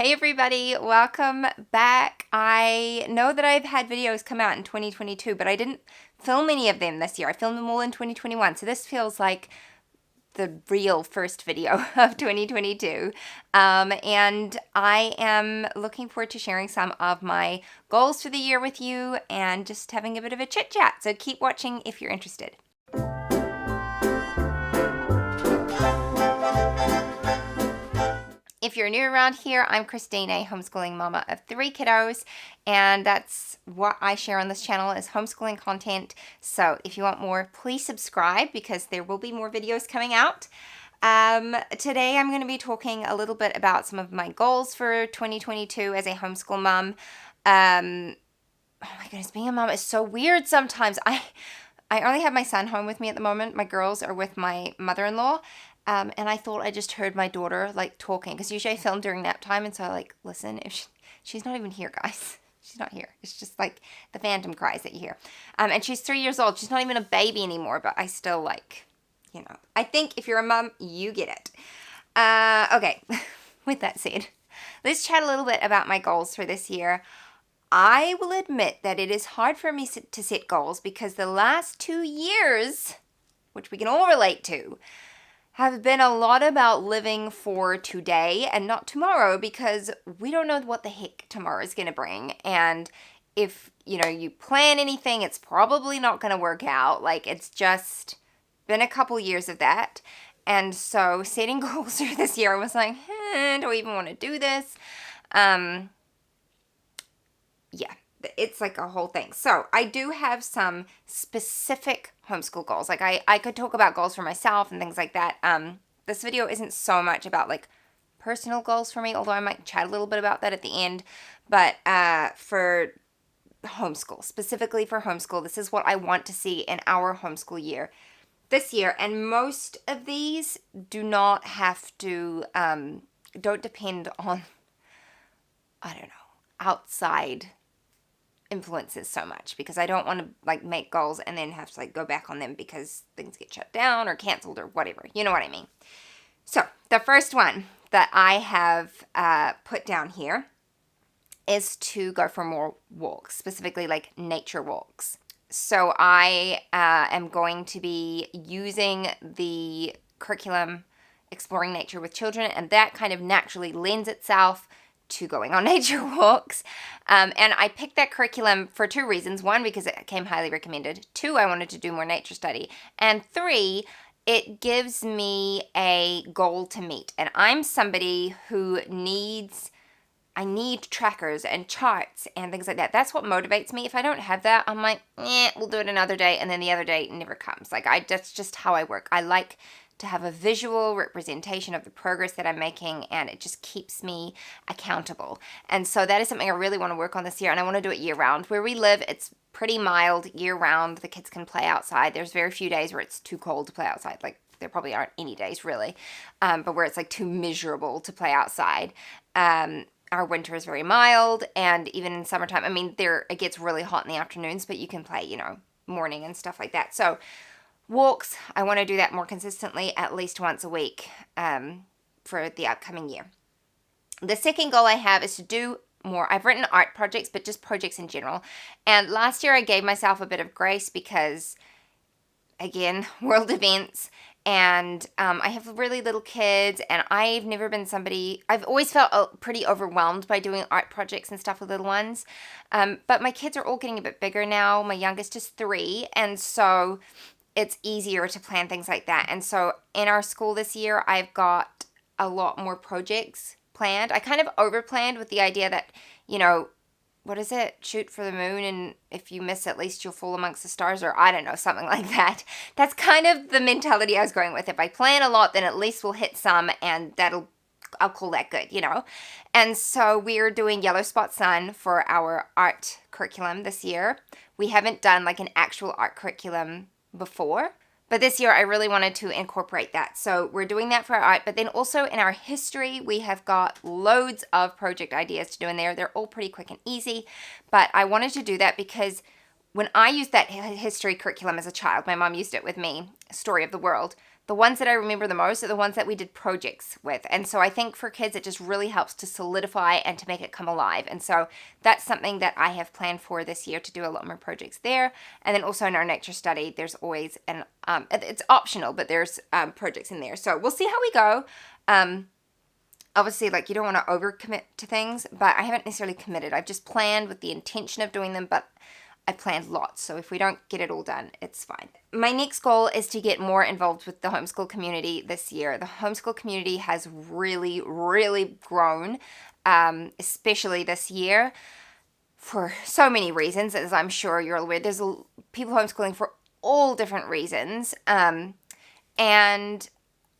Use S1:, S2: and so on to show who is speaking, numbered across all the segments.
S1: Hey everybody, welcome back. I know that I've had videos come out in 2022, but I didn't film any of them this year. I filmed them all in 2021, so this feels like the real first video of 2022. And I am looking forward to sharing some of my goals for the year with you and just having a bit of a chit chat. So keep watching if you're interested. If you're new around here, I'm Christine, a homeschooling mama of 3 kiddos, and that's what I share on this channel is homeschooling content. So if you want more, please subscribe because there will be more videos coming out. Today I'm going to be talking a little bit about some of my goals for 2022 as a homeschool mom. Oh my goodness, being a mom is so weird sometimes. I only have my son home with me at the moment. My girls are with my mother-in-law. And I thought I just heard my daughter like talking because usually I film during nap time, and so I like listen. If she's not even here, guys, she's not here. It's just like the phantom cries that you hear. And she's 3 years old. She's not even a baby anymore, but I still like, I think if you're a mom, you get it. Okay, with that said, let's chat a little bit about my goals for this year. I will admit that it is hard for me to set goals because the last 2 years, which we can all relate to, have been a lot about living for today and not tomorrow because we don't know what the heck tomorrow is going to bring. And if, you plan anything, it's probably not going to work out. Like, it's just been a couple years of that. And so setting goals for this year, I was like, do I even want to do this? Yeah. It's like a whole thing. So I do have some specific homeschool goals. Like I could talk about goals for myself and things like that. This video isn't so much about like personal goals for me, although I might chat a little bit about that at the end. But for homeschool, specifically for homeschool, this is what I want to see in our homeschool year this year. And most of these do not have to, don't depend on, outside influences so much, because I don't want to like make goals and then have to like go back on them because things get shut down or canceled or whatever. You know what I mean? So the first one that I have put down here is to go for more walks, specifically like nature walks. So I am going to be using the curriculum Exploring Nature with Children, and that kind of naturally lends itself to going on nature walks. And I picked that curriculum for 2 reasons. 1, because it came highly recommended. 2, I wanted to do more nature study. And 3, it gives me a goal to meet. And I'm somebody who I need trackers and charts and things like that. That's what motivates me. If I don't have that, I'm like, we'll do it another day. And then the other day never comes. That's just how I work. I like to have a visual representation of the progress that I'm making, and it just keeps me accountable. And so that is something I really want to work on this year, and I want to do it year round. Where we live, it's pretty mild year round. The kids can play outside. There's very few days where it's too cold to play outside. Like, there probably aren't any days really, but where it's like too miserable to play outside. Our winter is very mild, and even in summertime, it gets really hot in the afternoons, but you can play, morning and stuff like that. So walks, I want to do that more consistently, at least once a week for the upcoming year. The second goal I have is to do more. I've written art projects, but just projects in general. And last year I gave myself a bit of grace because, again, world events. And I have really little kids, and I've never been I've always felt pretty overwhelmed by doing art projects and stuff with little ones. But my kids are all getting a bit bigger now. My youngest is 3, and so it's easier to plan things like that. And so in our school this year, I've got a lot more projects planned. I kind of over-planned with the idea that, what is it? Shoot for the moon, and if you miss, at least you'll fall amongst the stars, or I don't know, something like that. That's kind of the mentality I was going with. If I plan a lot, then at least we'll hit some, and I'll call that good, And so we're doing Yellow Spot Sun for our art curriculum this year. We haven't done like an actual art curriculum before, but this year I really wanted to incorporate that. So we're doing that for our art, but then also in our history, we have got loads of project ideas to do in there. They're all pretty quick and easy, but I wanted to do that because when I used that history curriculum as a child, my mom used it with me, Story of the World, the ones that I remember the most are the ones that we did projects with. And so I think for kids, it just really helps to solidify and to make it come alive. And so that's something that I have planned for this year, to do a lot more projects there. And then also in our nature study, there's always it's optional, but there's projects in there. So we'll see how we go. Obviously, like, you don't want to overcommit to things, but I haven't necessarily committed. I've just planned with the intention of doing them, but I planned lots, so if we don't get it all done, it's fine. My next goal is to get more involved with the homeschool community this year. The homeschool community has really, really grown, especially this year, for so many reasons, as I'm sure you're aware. There's people homeschooling for all different reasons, and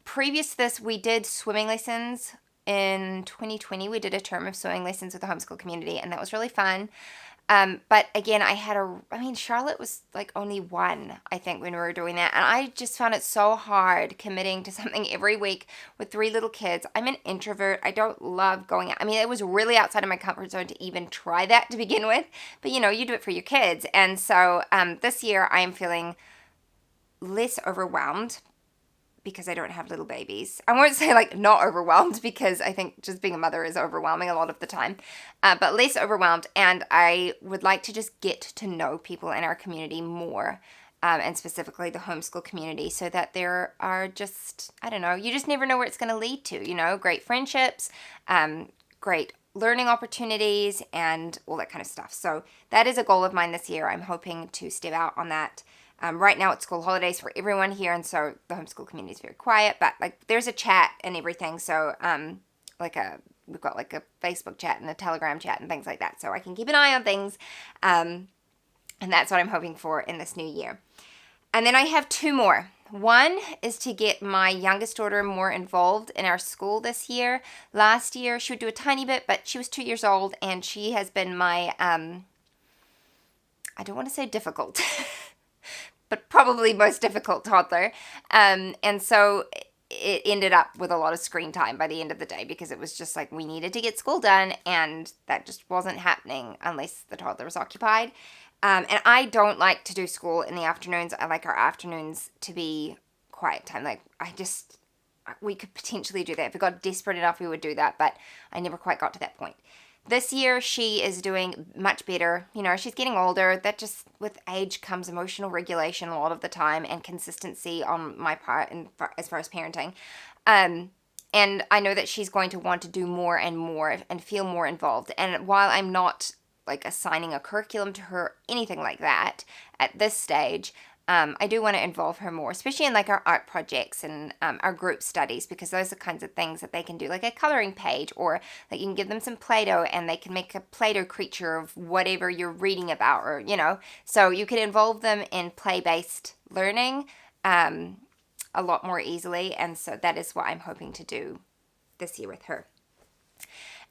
S1: previous to this, we did swimming lessons. In 2020, we did a term of swimming lessons with the homeschool community, and that was really fun. But again, Charlotte was like only one, I think, when we were doing that. And I just found it so hard committing to something every week with 3 little kids. I'm an introvert. I don't love going out. I mean, it was really outside of my comfort zone to even try that to begin with. But, you do it for your kids. And so this year I am feeling less overwhelmed because I don't have little babies. I won't say like not overwhelmed, because I think just being a mother is overwhelming a lot of the time, but less overwhelmed. And I would like to just get to know people in our community more, and specifically the homeschool community, so that there are just, I don't know, you just never know where it's going to lead to, great friendships, great learning opportunities, and all that kind of stuff. So that is a goal of mine this year. I'm hoping to step out on that. Right now it's school holidays for everyone here, and so the homeschool community is very quiet, but like there's a chat and everything. So we've got like a Facebook chat and a Telegram chat and things like that, so I can keep an eye on things. And that's what I'm hoping for in this new year. And then I have 2 more. One is to get my youngest daughter more involved in our school this year. Last year she would do a tiny bit, but she was 2 years old, and she has been my, I don't want to say difficult, but probably most difficult toddler. And so it ended up with a lot of screen time by the end of the day, because it was just like we needed to get school done, and that just wasn't happening unless the toddler was occupied. And I don't like to do school in the afternoons. I like our afternoons to be quiet time. Like, we could potentially do that. If we got desperate enough, we would do that, but I never quite got to that point. This year, she is doing much better. She's getting older. That just, with age comes emotional regulation a lot of the time, and consistency on my part as far as parenting. And I know that she's going to want to do more and more and feel more involved. And while I'm not like assigning a curriculum to her, anything like that at this stage, I do want to involve her more, especially in like our art projects and our group studies, because those are the kinds of things that they can do, like a coloring page, or like you can give them some Play-Doh and they can make a Play-Doh creature of whatever you're reading about, or, so you can involve them in play-based learning a lot more easily. And so that is what I'm hoping to do this year with her.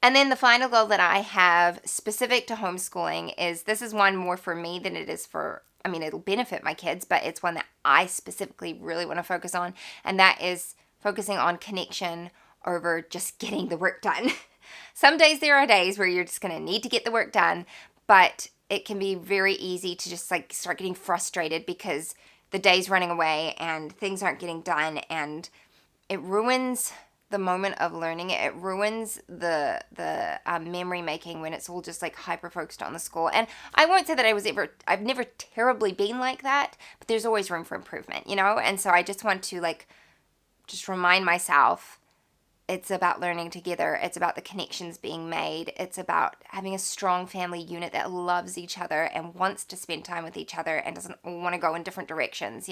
S1: And then the final goal that I have specific to homeschooling is, this is one more for me than it is for, it'll benefit my kids, but it's one that I specifically really want to focus on, and that is focusing on connection over just getting the work done. Some days there are days where you're just going to need to get the work done, but it can be very easy to just like start getting frustrated because the day's running away and things aren't getting done, and it ruins the moment of learning. It ruins the memory making when it's all just like hyper focused on the school. And I won't say that I've never terribly been like that, but there's always room for improvement, and so I just want to just remind myself, it's about learning together. It's about the connections being made. It's about having a strong family unit that loves each other and wants to spend time with each other and doesn't want to go in different directions,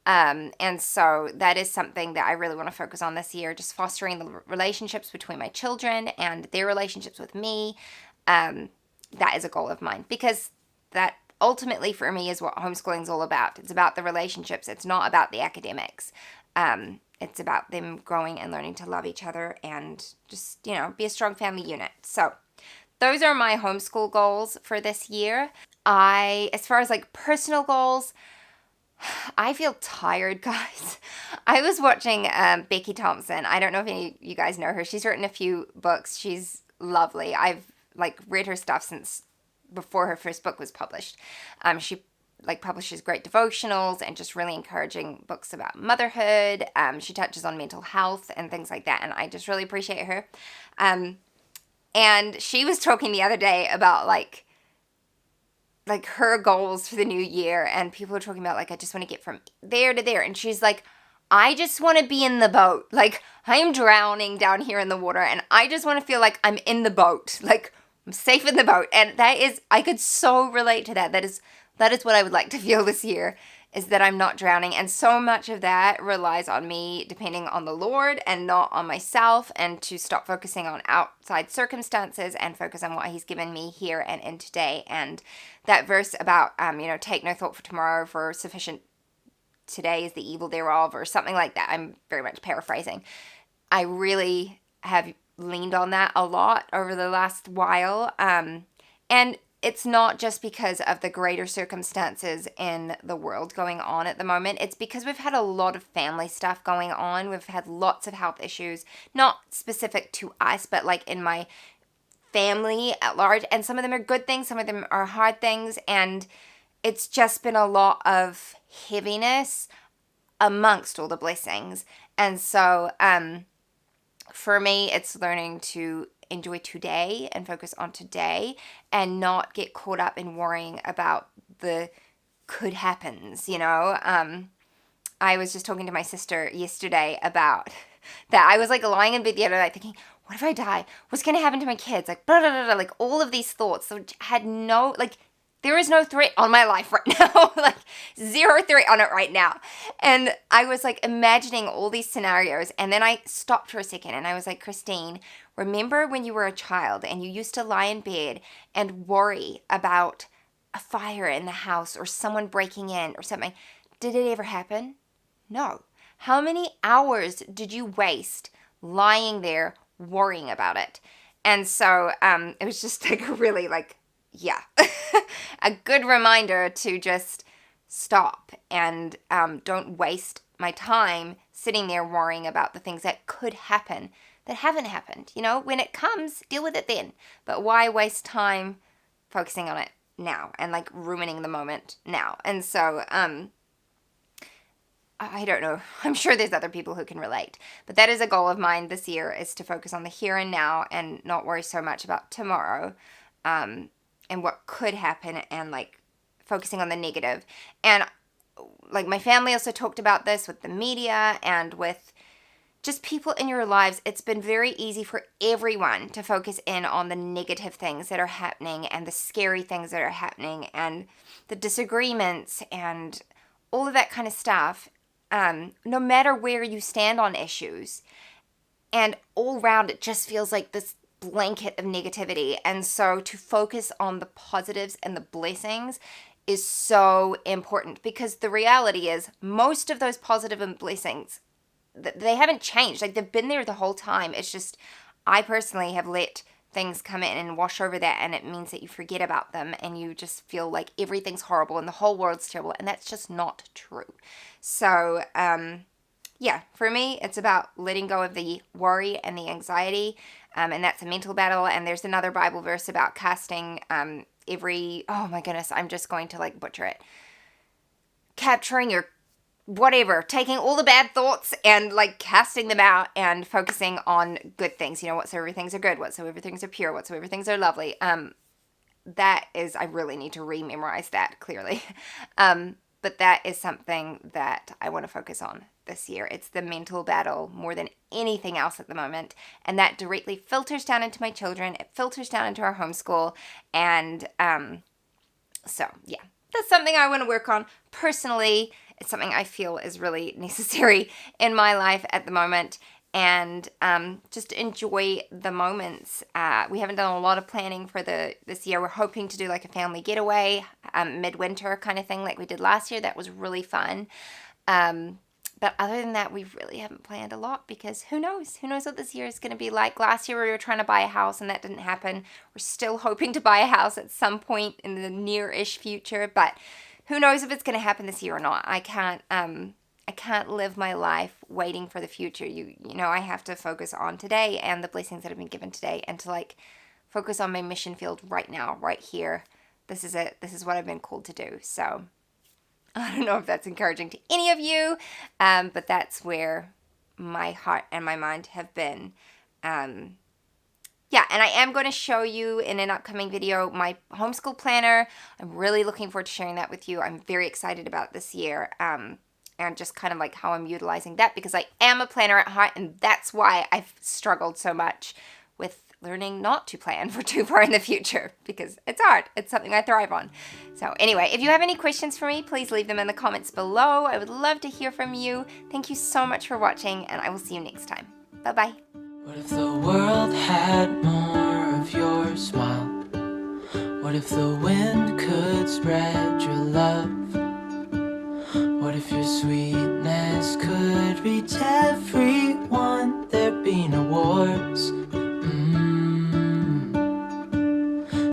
S1: And so that is something that I really want to focus on this year, just fostering the relationships between my children and their relationships with me. That is a goal of mine, because that ultimately for me is what homeschooling is all about. It's about the relationships. It's not about the academics. It's about them growing and learning to love each other and just, be a strong family unit. So those are my homeschool goals for this year. As far as like personal goals, I feel tired, guys. I was watching Becky Thompson. I don't know if any of you guys know her. She's written a few books. She's lovely. I've read her stuff since before her first book was published. She like publishes great devotionals and just really encouraging books about motherhood. She touches on mental health and things like that, and I just really appreciate her. And she was talking the other day about like her goals for the new year, and people were talking about like, I just want to get from there to there, and she's like, I just want to be in the boat. Like, I am drowning down here in the water, and I just want to feel like I'm in the boat. Like, I'm safe in the boat. And that is, I could so relate to that. That is what I would like to feel this year, is that I'm not drowning. And so much of that relies on me depending on the Lord and not on myself, and to stop focusing on outside circumstances and focus on what He's given me here and in today. And that verse about, take no thought for tomorrow, for sufficient today is the evil thereof, or something like that. I'm very much paraphrasing. I really have leaned on that a lot over the last while. And it's not just because of the greater circumstances in the world going on at the moment. It's because we've had a lot of family stuff going on. We've had lots of health issues, not specific to us, but like in my family at large. And some of them are good things, some of them are hard things. And it's just been a lot of heaviness amongst all the blessings. And so for me, it's learning to enjoy today and focus on today, and not get caught up in worrying about the could happens, I was just talking to my sister yesterday about that. I was like lying in bed the other night thinking, what if I die? What's going to happen to my kids? Like, blah, blah, blah, blah, like all of these thoughts which had no, like, there is no threat on my life right now, like zero threat on it right now. And I was like imagining all these scenarios, and then I stopped for a second and I was like, Christine, remember when you were a child and you used to lie in bed and worry about a fire in the house or someone breaking in or something? Did it ever happen? No. How many hours did you waste lying there worrying about it? And so it was just like really like, yeah, a good reminder to just stop and don't waste my time sitting there worrying about the things that could happen that haven't happened. When it comes, deal with it then. But why waste time focusing on it now and like ruining the moment now? And so I don't know. I'm sure there's other people who can relate. But that is a goal of mine this year, is to focus on the here and now and not worry so much about tomorrow. And what could happen, and like focusing on the negative. And like my family also talked about this with the media and with just people in your lives. It's been very easy for everyone to focus in on the negative things that are happening and the scary things that are happening and the disagreements and all of that kind of stuff, no matter where you stand on issues. And all around it just feels like this blanket of negativity. And so to focus on the positives and the blessings is so important, because the reality is most of those positive and blessings, they haven't changed. Like, they've been there the whole time. It's just, I personally have let things come in and wash over that, and it means that you forget about them and you just feel like everything's horrible and the whole world's terrible, and that's just not true. So yeah, for me, it's about letting go of the worry and the anxiety, and that's a mental battle. And there's another Bible verse about casting oh my goodness, I'm just going to like butcher it. Capturing your whatever, taking all the bad thoughts and like casting them out and focusing on good things. Whatsoever things are good, whatsoever things are pure, whatsoever things are lovely. That is, I really need to re-memorize that clearly. But that is something that I want to focus on this year. It's the mental battle more than anything else at the moment. And that directly filters down into my children. It filters down into our homeschool. And so, yeah, that's something I want to work on personally. It's something I feel is really necessary in my life at the moment. And just enjoy the moments. We haven't done a lot of planning for this year. We're hoping to do like a family getaway, midwinter kind of thing like we did last year. That was really fun. But other than that, we really haven't planned a lot, because who knows? Who knows what this year is going to be like? Last year we were trying to buy a house and that didn't happen. We're still hoping to buy a house at some point in the near-ish future, but who knows if it's going to happen this year or not. I can't live my life waiting for the future. I have to focus on today and the blessings that have been given today, and to like focus on my mission field right now, right here. This is it. This is what I've been called to do. So I don't know if that's encouraging to any of you, but that's where my heart and my mind have been. Yeah, and I am going to show you in an upcoming video my homeschool planner. I'm really looking forward to sharing that with you. I'm very excited about this year, and just kind of like how I'm utilizing that, because I am a planner at heart, and that's why I've struggled so much with learning not to plan for too far in the future, because it's hard. It's something I thrive on. So anyway, if you have any questions for me, please leave them in the comments below. I would love to hear from you. Thank you so much for watching, and I will see you next time. Bye-bye.
S2: What if the world had more of your smile? What if the wind could spread